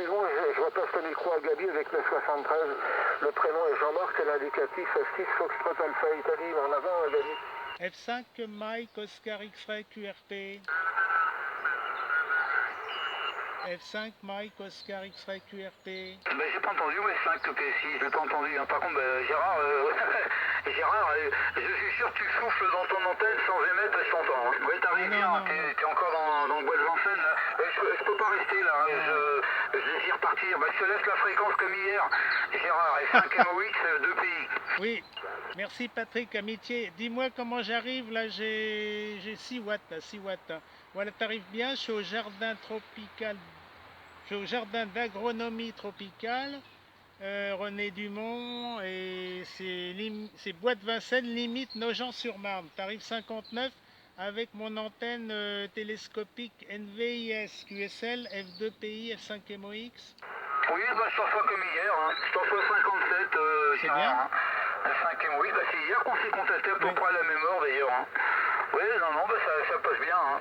excuse-moi, je repasse le micro à Gabi avec le 73. Le prénom est Jean-Marc et l'indicatif F6 Foxtrot Alpha Italie. En avant, Gabi. F5 Mike Oscar X-Ray QRP. F5 Mike Oscar X-Ray QRP. Ben, j'ai pas entendu, ouais, 5 P6, j'ai pas entendu. Hein. Par contre, Gérard, Gérard, je suis sûr que tu souffles dans ton antenne sans émettre et je t'entends. Hein. Ouais, t'arrives bien, t'es encore dans le bois de Vincennes, là. Je peux pas rester, là. Hein. Je désire partir. Ben, je te laisse la fréquence comme hier. Gérard, et 5 MOX, 2 pays. Oui, merci Patrick, amitié. Dis-moi comment j'arrive, là, j'ai 6 watts, là, 6 watts. Voilà, t'arrives bien, je suis au jardin tropical. Je suis au jardin d'agronomie tropicale, René Dumont, et c'est Bois de Vincennes, limite Nogent-sur-Marne. Tarif 59 avec mon antenne télescopique NVIS QSL F2PI F5 MOX. Oui, bah, je t'en sois comme hier, hein. Je t'en sois 57, c'est bien. Hein. F5 MOX, bah, c'est hier qu'on s'est contacté à peu près à la même heure d'ailleurs. Hein. Oui, non, bah, ça passe bien. Hein.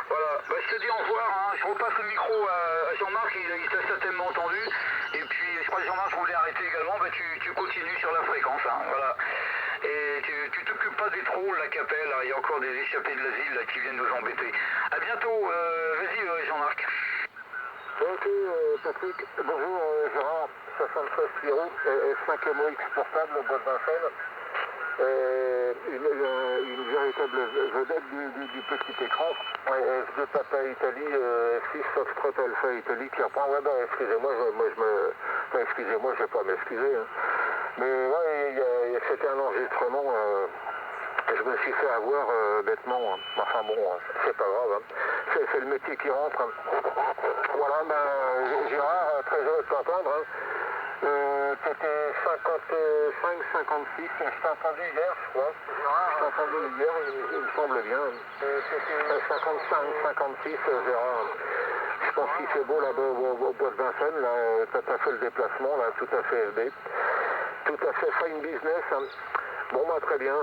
Voilà, bah, je te dis au revoir, hein. Je repasse le micro à Jean-Marc, il t'a certainement entendu. Et puis, je crois que Jean-Marc voulait arrêter également, bah, tu continues sur la fréquence, hein. Voilà. Et tu t'occupes pas des trolls, la Capelle, là. Il y a encore des échappés de l'asile là, qui viennent nous embêter. A bientôt, vas-y Jean-Marc. Ok, Patrick, bonjour Gérard, 73 Pierrot, F5 MOX portable, Bois de Vincennes. Une véritable vedette du petit écran. F2 Papa Italie, F6 Foxtrot Alpha Italie qui reprend. Ouais, bah, excusez-moi, excusez-moi, je vais pas m'excuser. Hein. Mais ouais, c'était un enregistrement. Je me suis fait avoir bêtement. Hein. Enfin bon, c'est pas grave. Hein. C'est le métier qui rentre. Hein. Voilà, ben, Gérard, très heureux de t'entendre. Hein. C'était 55, 56, je t'ai entendu hier, je crois. Je t'ai entendu hier, il me semble bien. C'était 55, 56, Gérard. Je pense qu'il fait beau là-bas au Bois de Vincennes, là, t'as fait le déplacement, là, tout à fait FB. Tout à fait fine business. Hein. Bon, bah, très bien.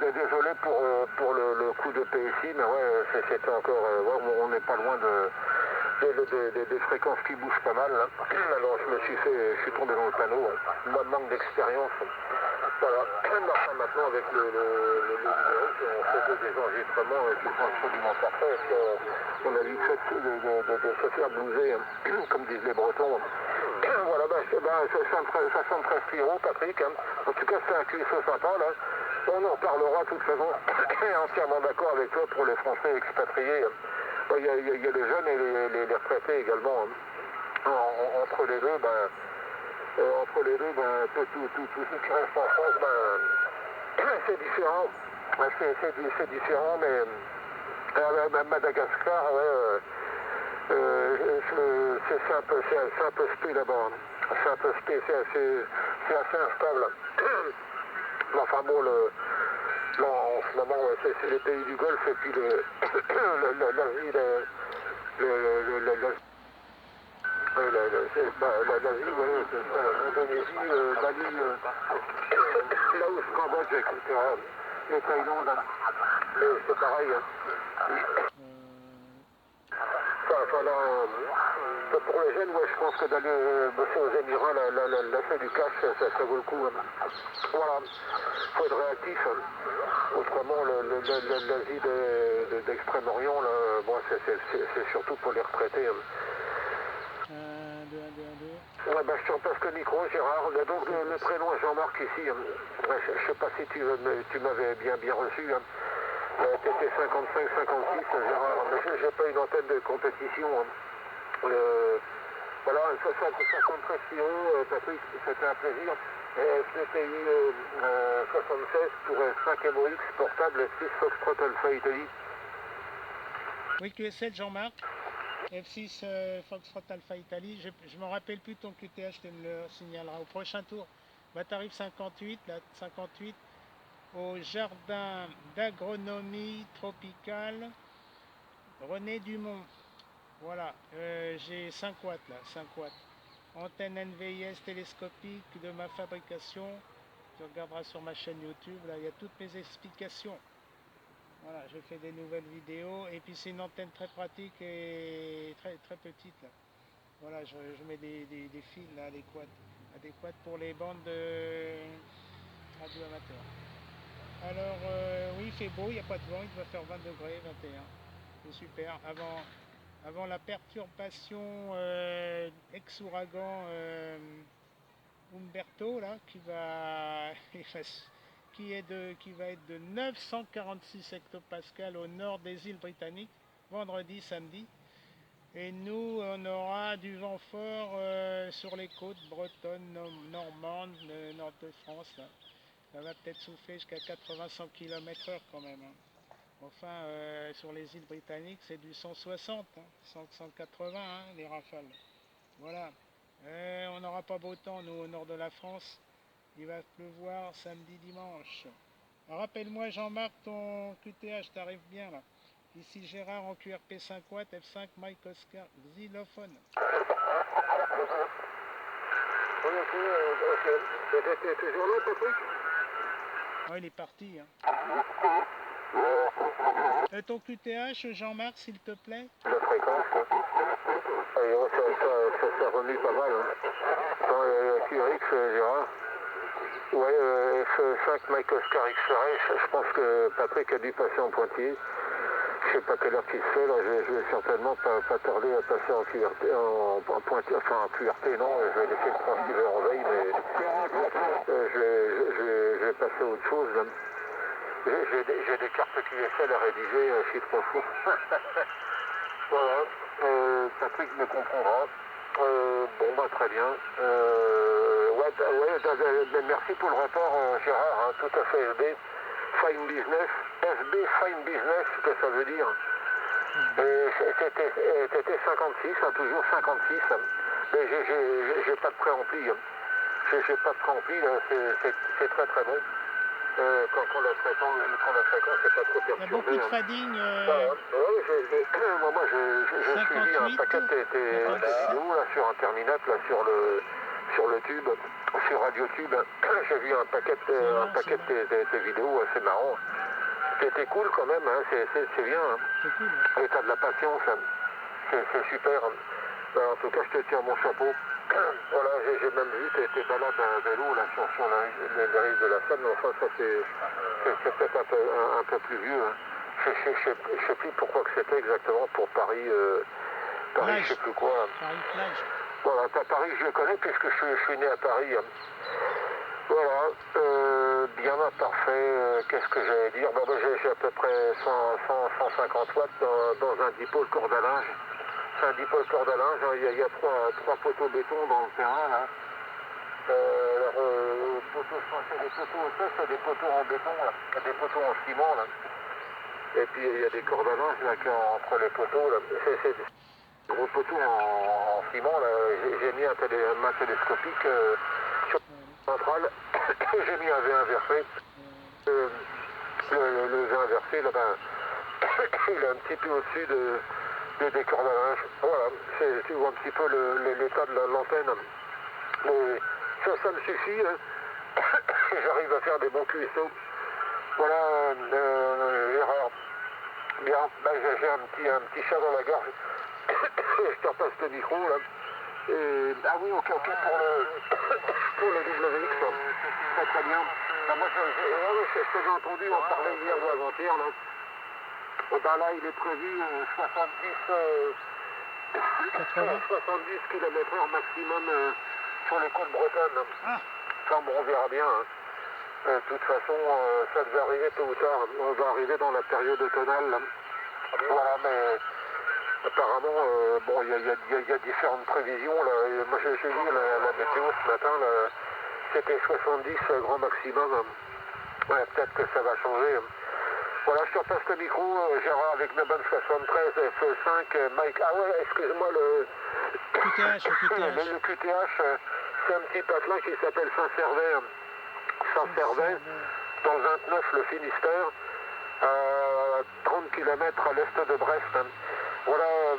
Désolé pour le coup de PSI, mais ouais, c'était encore, on n'est pas loin des fréquences qui bougent pas mal. Hein. Alors je suis tombé dans le panneau, hein. Manque d'expérience. Voilà. Enfin, maintenant avec le numéro, on fait des enregistrements qui sont absolument parfaits. On a vite fait de se faire blouser, hein. Comme disent les Bretons. Voilà, ça sonne très Pierrot, Patrick. Hein. En tout cas, c'est un QSO sympa, là. On en reparlera de toute façon. Entièrement d'accord avec toi pour les Français expatriés. Il y a les jeunes et les retraités également. Hein. Entre les deux, tout ce qui reste en France, c'est différent. C'est différent, mais Madagascar, c'est un peu spé là-bas. C'est un peu spé, c'est assez instable. Enfin bon, là, en ce moment, c'est les pays du Golfe et puis l'Asie, l'Asie, l'Indonésie, Bali, Laos, Cambodge, etc. Les Thaïlande, c'est pareil. Enfin, là, pour les jeunes, je pense que d'aller bosser aux Émirats, l'achat du cash, ça vaut le coup. Hein. Voilà, il faut être réactif. Hein. Autrement, l'Asie d'Extrême-Orient, c'est surtout pour les retraités. Hein. 1, 2, 1, 2, 1, 2. Ouais, je te repasse le micro, Gérard. Donc, le prénom est Jean-Marc ici. Hein. Je ne sais pas si tu m'avais bien reçu. Hein. T'étais 55, 56, Gérard. Mais j'ai pas une antenne de compétition. Hein. Voilà, 73 kilos, Patrick, c'était un plaisir. FPI 76 pour 5 MOX portable 6 Foxtrot Alpha Italie. Oui, QSL Jean-Marc. F6 Foxtrot Alpha Italie. Je ne me rappelle plus ton QTH, tu me le signaleras au prochain tour. Tarif 58, là, 58, au jardin d'agronomie tropicale René Dumont. Voilà, j'ai 5 watts là, 5 watts. Antenne NVIS télescopique de ma fabrication. Tu regarderas sur ma chaîne YouTube, là, il y a toutes mes explications. Voilà, je fais des nouvelles vidéos et puis c'est une antenne très pratique et très petite là. Voilà, je mets des fils là, adéquates pour les bandes de radio amateur. Alors, oui, il fait beau, il n'y a pas de vent, il doit faire 20 degrés, 21. C'est super. Avant la perturbation ex-ouragan Umberto, là, qui va être de 946 hectopascales au nord des îles britanniques, vendredi, samedi. Et nous, on aura du vent fort sur les côtes bretonnes, normandes, nord de France. Là. Ça va peut-être souffler jusqu'à 80-100 km/h quand même. Hein. Enfin, sur les îles britanniques, c'est du 160, hein, 180, hein, les rafales. Voilà. On n'aura pas beau temps, nous, au nord de la France. Il va pleuvoir samedi, dimanche. Rappelle-moi, Jean-Marc, ton QTH, t'arrives bien là. Ici Gérard en QRP 5 watts, F5, Mike Oscar, xylophone. Oui, ok. T'es toujours là, Patrick? Oh, il est parti. Hein. Ton QTH, Jean-Marc, s'il te plaît? La fréquence, ça remue pas mal. Hein. Dans QRX, Gérard. Ouais, F5 Mike Oscar X-Ray, je pense que Patrick a dû passer en pointillé. Je sais pas quelle heure qu'il se fait, là, je vais certainement pas tarder à passer en QRT, en pointillé, enfin en QRT, non, je vais laisser le transceiver en veille, mais je vais passer à autre chose. Là. J'ai des cartes QSL à rédiger, je suis trop fou. Voilà, Patrick me comprendra. Bon, bah très bien. Merci pour le rapport, Gérard, hein, tout à fait FB. Fine Business, FB Fine Business, ce que ça veut dire. C'était 56, hein, toujours 56. Hein. Mais j'ai pas de préampli. Hein. J'ai pas de préampli, c'est très très bon. Quand la fréquence n'est pas trop perturbée. Il y a beaucoup de fading. Moi, j'ai suivi un paquet de vidéos là, sur Internet, là, sur le tube, sur RadioTube. J'ai vu un paquet de vidéos assez marrant. C'était cool quand même, hein, c'est bien. Hein. C'est cool. Hein. Et t'as de la patience, hein. C'est super. Hein. En tout cas, je te tiens mon chapeau. Voilà, j'ai même vu tes balades à vélo là, sur les rives de la Seine. Enfin, ça c'est peut-être un peu plus vieux. Hein. Je sais plus pourquoi que c'était exactement pour Paris. Paris, je sais plus quoi. Paris plage. Voilà, Paris, je le connais puisque je suis né à Paris. Hein. Voilà, bien parfait. Qu'est-ce que j'allais dire? Bon, j'ai à peu près 150 watts dans un dipôle corde à linge. C'est un dipôle corde à linge. Il y a trois poteaux béton dans le terrain là. Poteaux, c'est des poteaux au c'est des poteaux en béton là, des poteaux en ciment là. Et puis il y a des cordes à linge là entre les poteaux là. C'est des gros poteaux en ciment là. J'ai mis une main télescopique sur la centrale. J'ai mis un V inversé. Le V inversé là ben, il est un petit peu au-dessus des cordes à linge. Voilà, tu vois un petit peu l'état de l'antenne. Mais ça me suffit. Hein. J'arrive à faire des bons QSO. Voilà, erreur. Bien, ben, j'ai un petit chat dans la gorge. Je te repasse le micro là. Et, ah oui, ok, pour le WX. Très très bien. Ben, moi, je t'avais entendu en parler hier ou avant-hier. Là. Ben, là, il est prévu 70 km/h maximum sur les côtes bretonnes. Ah. Enfin, bon, on verra bien. Hein. De toute façon, ça devait arriver tôt ou tard. On va arriver dans la période automnale. Là. Voilà, mais apparemment, bon, il y a différentes prévisions. Là. Et moi, j'ai vu la météo ce matin. C'était 70 grand maximum. Ouais, peut-être que ça va changer. Voilà, je te repasse le micro, Gérard, avec mes bonnes 73 F5, Mike. Ah ouais, excuse-moi, le QTH. Le QTH, c'est un petit patelin qui s'appelle Saint-Servais. Saint-Servais, dans le 29, le Finistère, à 30 km à l'est de Brest. Voilà,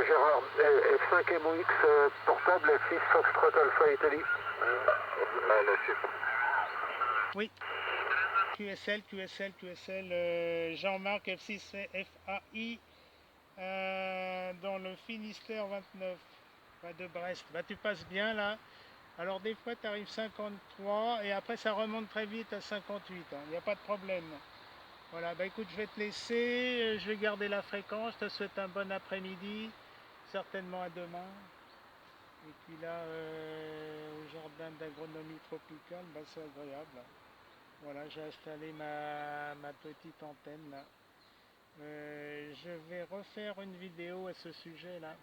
Gérard, F5 MOX portable, F6 Foxtrot Alpha Italie. Oui. QSL, Jean-Marc F6 FAI dans le Finistère 29. pas de Brest. Bah, tu passes bien là. Alors des fois tu arrives 53 et après ça remonte très vite à 58. Il n'y a pas de problème. Voilà, bah écoute, je vais te laisser, je vais garder la fréquence, je te souhaite un bon après-midi, certainement à demain. Et puis là, au jardin d'agronomie tropicale, bah, c'est agréable. Voilà, j'ai installé ma petite antenne là. Je vais refaire une vidéo à ce sujet là.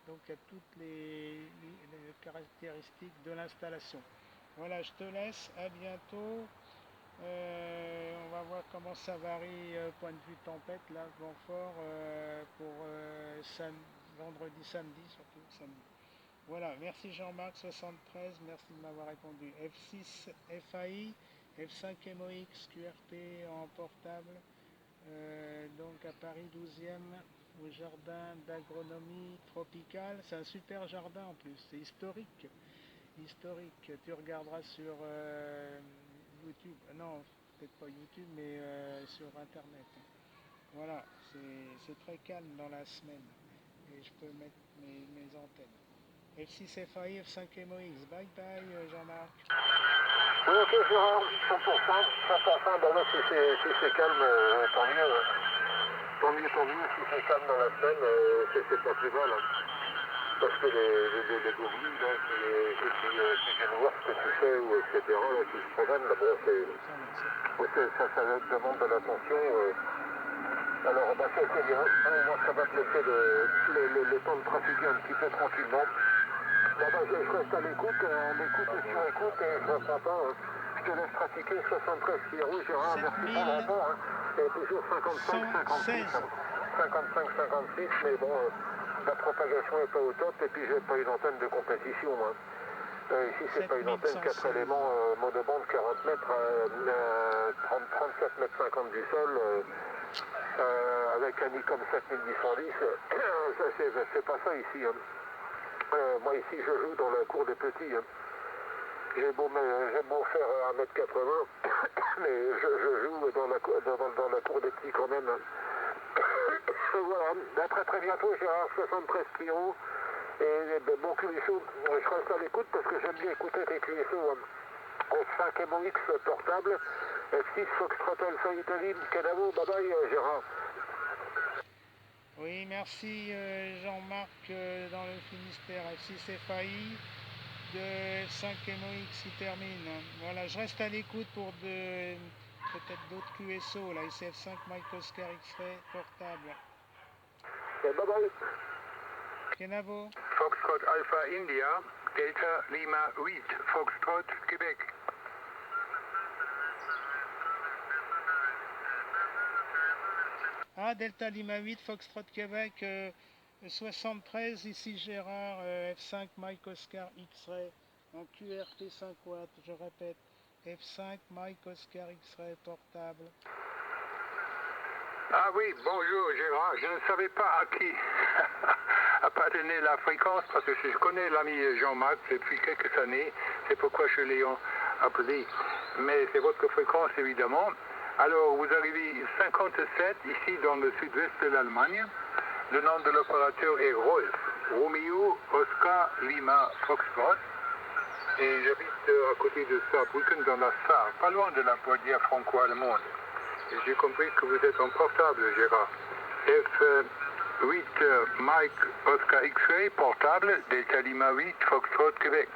Donc il y a toutes les caractéristiques de l'installation. Voilà, je te laisse, à bientôt. On va voir comment ça varie point de vue tempête, là, vent fort pour vendredi, samedi, surtout samedi. Voilà, merci Jean-Marc 73, merci de m'avoir répondu. F6 FAI, F5 MOX QRP en portable, donc à Paris 12e, au jardin d'agronomie tropicale. C'est un super jardin en plus, c'est historique. Historique, tu regarderas sur YouTube, non, peut-être pas YouTube, mais sur Internet. Voilà, c'est très calme dans la semaine et je peux mettre mes antennes. F6 FAI, F5 MOX, bye bye Jean-Marc. Oui, ok, Gérard, 100%, 100%, ben là, si c'est calme, tant mieux. Tant mieux, si c'est calme dans la semaine, c'est pas plus mal. Hein. Parce que les goblies, là, qui viennent voir ce que tu fais, ou etc., là, qui se promènent, là, bon, ça demande de l'attention. Alors, bah, c'est bien. Moi, ça va te laisser le temps de pratiquer un petit peu tranquillement. Bon, bah, je reste à l'écoute, on écoute et sur écoute, et je reprends pas. Hein. Je te laisse pratiquer 73 Pierrot, Gérard, merci pour le rapport. Hein. Et toujours 55-56, 55-56, mais bon, la propagation n'est pas au top, et puis j'ai pas une antenne de compétition, moi. Ici, c'est pas une antenne 4 éléments monobande 40 mètres, 37 mètres 50 du sol, avec un Nikon 7810. C'est pas ça ici. Hein. Moi, ici, je joue dans la cour des petits. Hein. J'ai beau faire 1m80, mais je joue dans la cour des petits quand même. Hein. Voilà, à très bientôt, Gérard, 73 kilos. Et bon QSO, je reste à l'écoute parce que j'aime bien écouter tes QSO. F5 MOX portable, F6 Foxtrot Alpha Italie, Canavo, bye bye Gérard. Oui, merci Jean-Marc dans le Finistère, F6 FAI, de F5 MOX qui termine. Voilà, je reste à l'écoute pour peut-être d'autres QSO, là, ICF5 Mike Oscar X-Ray portable. Et bye bye. Kenavo. Foxtrot Alpha India, Delta Lima 8, Foxtrot Québec. Ah, Delta Lima 8, Foxtrot Québec, 73, ici Gérard, F5 Mike Oscar X-Ray, en QRT 5 watts, je répète, F5 Mike Oscar X-Ray portable. Ah oui, bonjour Gérard, je ne savais pas à qui appartenait la fréquence parce que je connais l'ami Jean-Marc depuis quelques années, c'est pourquoi je l'ai appelé. Mais c'est votre fréquence évidemment. Alors vous arrivez 57 ici dans le sud-ouest de l'Allemagne. Le nom de l'opérateur est Rolf, Romeo Oscar Lima Foxtrot. Et j'habite à côté de Saarbrücken dans la Sarre, pas loin de la frontière franco-allemande. J'ai compris que vous êtes en portable, Gérard. F8 Mike Oscar X-Ray, portable, Delta Lima 8, Foxtrot, Québec.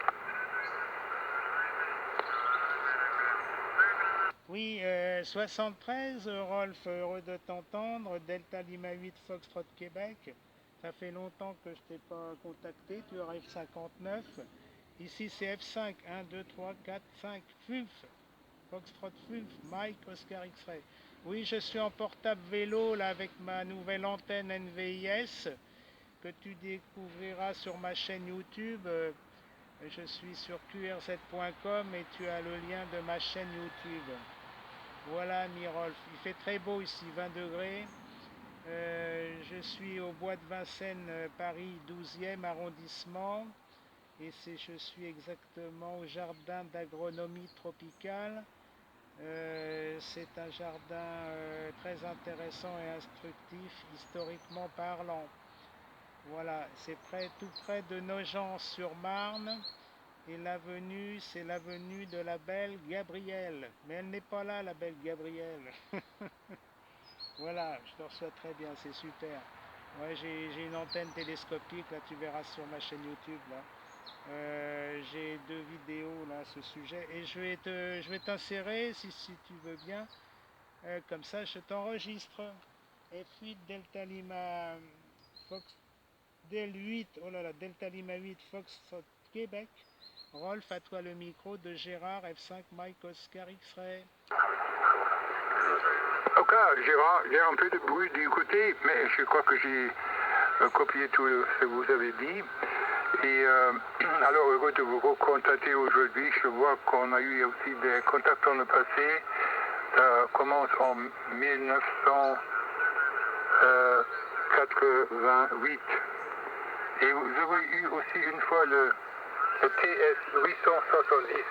Oui, 73, Rolf, heureux de t'entendre, Delta Lima 8, Foxtrot, Québec. Ça fait longtemps que je t'ai pas contacté, tu arrives 59. Ici c'est F5, 1, 2, 3, 4, 5, FUF, Foxtrot FUF, Mike Oscar X-Ray. Oui, je suis en portable vélo là avec ma nouvelle antenne NVIS que tu découvriras sur ma chaîne YouTube. Je suis sur qrz.com et tu as le lien de ma chaîne YouTube. Voilà Mirolf, il fait très beau ici, 20 degrés. Je suis au bois de Vincennes, Paris 12e arrondissement. Et je suis exactement au jardin d'agronomie tropicale. C'est un jardin très intéressant et instructif, historiquement parlant. Voilà, c'est tout près de Nogent-sur-Marne. Et l'avenue, c'est l'avenue de la belle Gabrielle. Mais elle n'est pas là, la belle Gabrielle. Voilà, je te reçois très bien, c'est super. Ouais, j'ai une antenne télescopique, là tu verras sur ma chaîne YouTube, là. J'ai 2 vidéos là à ce sujet et je vais t'insérer si tu veux bien. Comme ça, je t'enregistre. F8 Delta Lima Fox Del 8, oh là là, Delta Lima 8 Fox Québec. Rolf, à toi le micro de Gérard F5 Mike Oscar X-Ray. Ok, Gérard, il y a un peu de bruit du côté, mais je crois que j'ai copié tout ce que vous avez dit. Et alors, heureux de vous recontacter aujourd'hui. Je vois qu'on a eu aussi des contacts dans le passé. Ça commence en 1988. Et vous avez eu aussi une fois le TS 870.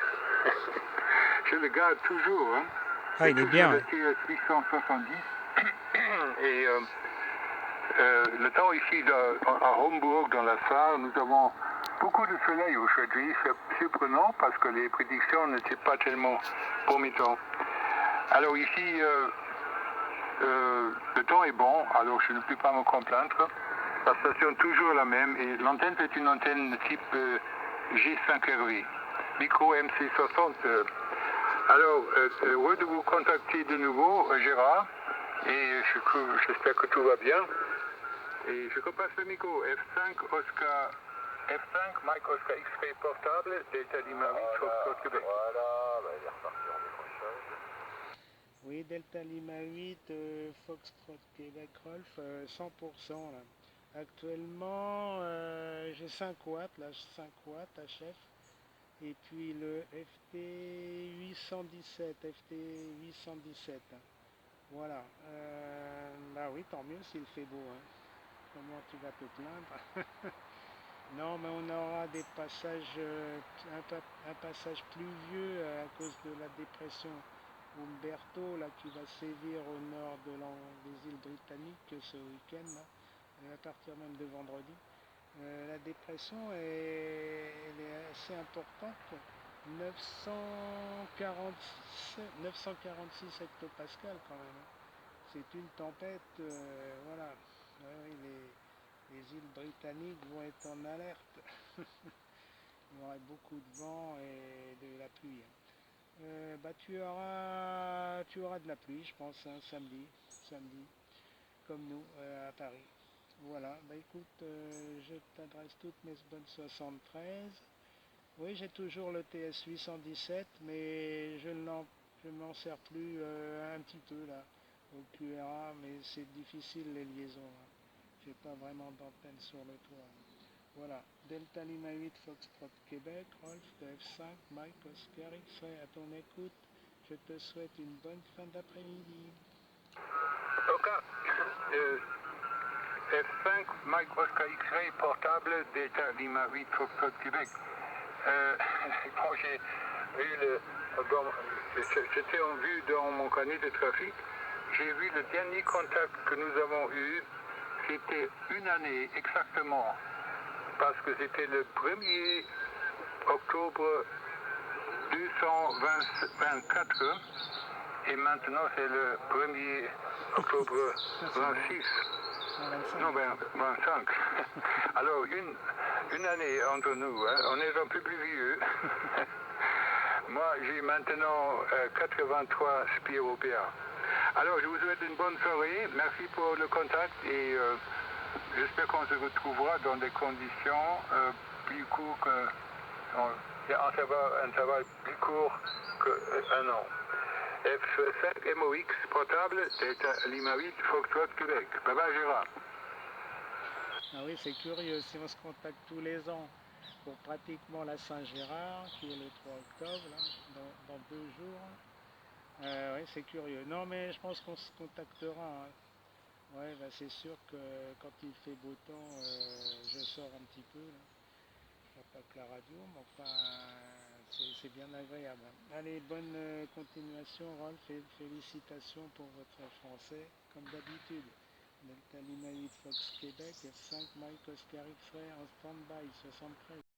Je le garde toujours. Hein. Ah, il est bien. Le TS 870. Et le temps ici à Hombourg, dans la Sarre, nous avons beaucoup de soleil aujourd'hui. C'est surprenant parce que les prédictions n'étaient pas tellement promettantes. Alors ici, le temps est bon, alors je ne peux pas me complaindre. La station est toujours la même et l'antenne est une antenne type G5RV, micro MC60. Alors, heureux de vous contacter de nouveau, Gérard, et j'espère que tout va bien. Et je repasse le micro, F5 Oscar, F5 Mike Oscar X-Ray portable, Delta Lima 8, Foxtrot Québec. Voilà, bah, il est reparti en décrochage. Oui, Delta Lima 8, Foxtrot Québec Rolf, 100% là. Actuellement, j'ai 5 watts, là, 5 watts HF. Et puis le FT817. Voilà. Bah oui, tant mieux s'il fait beau. Hein. Comment tu vas te plaindre? Non, mais on aura des passages, un passage pluvieux à cause de la dépression Umberto là, qui va sévir au nord des îles britanniques ce week-end, là, à partir même de vendredi. La dépression elle est assez importante, 946 hectopascales quand même. Hein. C'est une tempête, voilà. Ouais, les îles britanniques vont être en alerte. Il y aura beaucoup de vent et de la pluie. Bah, tu auras de la pluie, je pense, hein, samedi, comme nous à Paris. Voilà, bah écoute, je t'adresse toutes mes bonnes 73. Oui, j'ai toujours le TS 817, mais je ne m'en sers plus un petit peu là, au QRA, mais c'est difficile les liaisons. Hein. J'ai pas vraiment d'antenne sur le toit. Voilà, Delta Lima 8 Foxtrot Québec, Rolf de F5, Mike Oscar X-Ray à ton écoute. Je te souhaite une bonne fin d'après-midi. Ok. F5 Mike Oscar X-Ray portable Delta Lima 8 Foxtrot Québec. Quand j'ai vu j'étais en vue dans mon carnet de trafic, j'ai vu le dernier contact que nous avons eu, c'était une année exactement, parce que c'était le 1er octobre 224 et maintenant c'est le 1er octobre 26. Non, 25. Alors, une année entre nous, hein. On est un peu plus vieux. Moi, j'ai maintenant 83 spiropéas. Alors, je vous souhaite une bonne soirée. Merci pour le contact et j'espère qu'on se retrouvera dans des conditions plus courtes que... un intervalle plus court qu'un an. F5 MOX portable, Delta Lima 8, Foxtrot Québec. Bye bye Gérard. Ah oui, c'est curieux, si on se contacte tous les ans pour pratiquement la Saint-Gérard, qui est le 3 octobre, là, dans 2 jours. Oui, c'est curieux. Non, mais je pense qu'on se contactera. Hein. Ouais, bah, c'est sûr que quand il fait beau temps, je sors un petit peu. Là. Je ne pas que la radio, mais enfin, c'est bien agréable. Hein. Allez, bonne continuation, Rolf, et félicitations pour votre français, comme d'habitude. Delta Lima 8 Fox Québec, F5 Mike Oscar X-Ray en stand-by, 73.